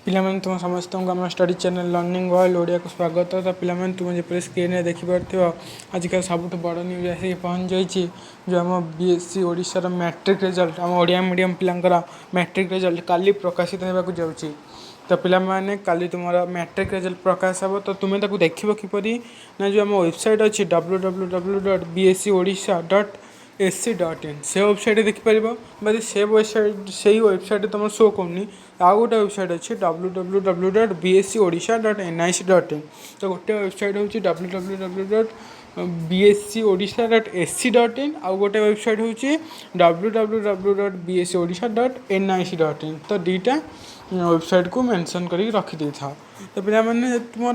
पिलाମାନେ तुम समस्त आम study channel learning world Odia को स्वागत। तो पिलाମାନେ तुम जपरी स्क्रीन में देखिपार आजिकल सबुठ बड़ न्यूज आसिक पहुँच जाइए जो आम बीएससी ओडिशार मैट्रिक रिजल्ट आम ओडिया मीडियम पिलांकर मैट्रिक रिजल्ट काली प्रकाशित होगा जाऊँगी। तो पिलाମାନେ काली तुम मैट्रिक रिजल्ट प्रकाश हे तो तुम्हें देख किपरि ना जो आम वेबसाइट अच्छी www.bscodisha.ac.in से वेबसाइट देखिपर बाकी से वेबसाइट से वेबसाइट तुम शो कौनी आउ गोटे वेबसाइट अच्छी www.bscodisha.nic.in तो गोटे वेबसाइट हूँ www.bscodisha.ac.in आउ गोटे वेबसाइट हूँ www.bscodisha.nic.in तो दीटा वेबसाइट को मेंशन करके रखी था। तो पे तुम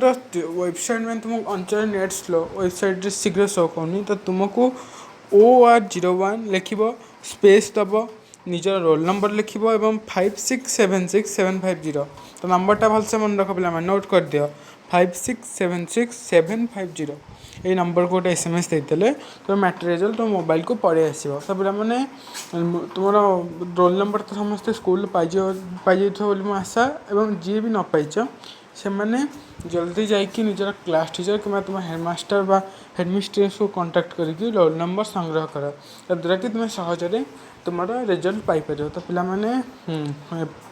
वेबसाइट में तुम अंचल नेट स्लो वेबसाइट शीघ्र शो कौनी तो तुमको OR01 लिख स्पेस दब निजर रोल नंबर लिख और 5676750 तो नंबरटा भलसे मन रख पे नोट कर दियो 5676750 ये नंबर को गोटे SMS देते तो मैट्रिक रिजल्ट तुम मोबाइल को पड़े आसो। तो पे तुम रोल नंबर तो समस्ते स्कूल पाई आशा और जी भी न पाइच से मैंने जल्दी जाकि निजर क्लास टीचर कि तुम हेडमास्टर बा हेडमिस्ट्रेस को कांटेक्ट करके रोल नंबर संग्रह कर द्वारा कि तुम सहजरे तुम रिजल्ट पाइपर। तो पिलाମାନେ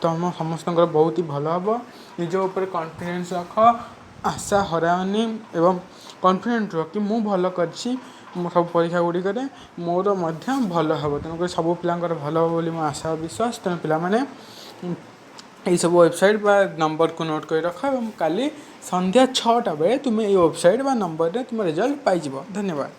तुम समस्त बहुत ही भल हम निज उपर कॉन्फिडेंस रख आशा हरानी एवं कॉन्फिडेंट रह कि मु भल कर सब परीक्षा गुड़िक मोर भल हम तेणुक सब पिलांकर भल हम बोली मो आशा विश्वास। तेणु पिलाମାନେ यही सब वेबसाइट बा नंबर को नोट कर रख काली संध्या 6टा बेले तुम ये वेबसाइट बा नंबर रे तुम रिजल्ट पाइज। धन्यवाद।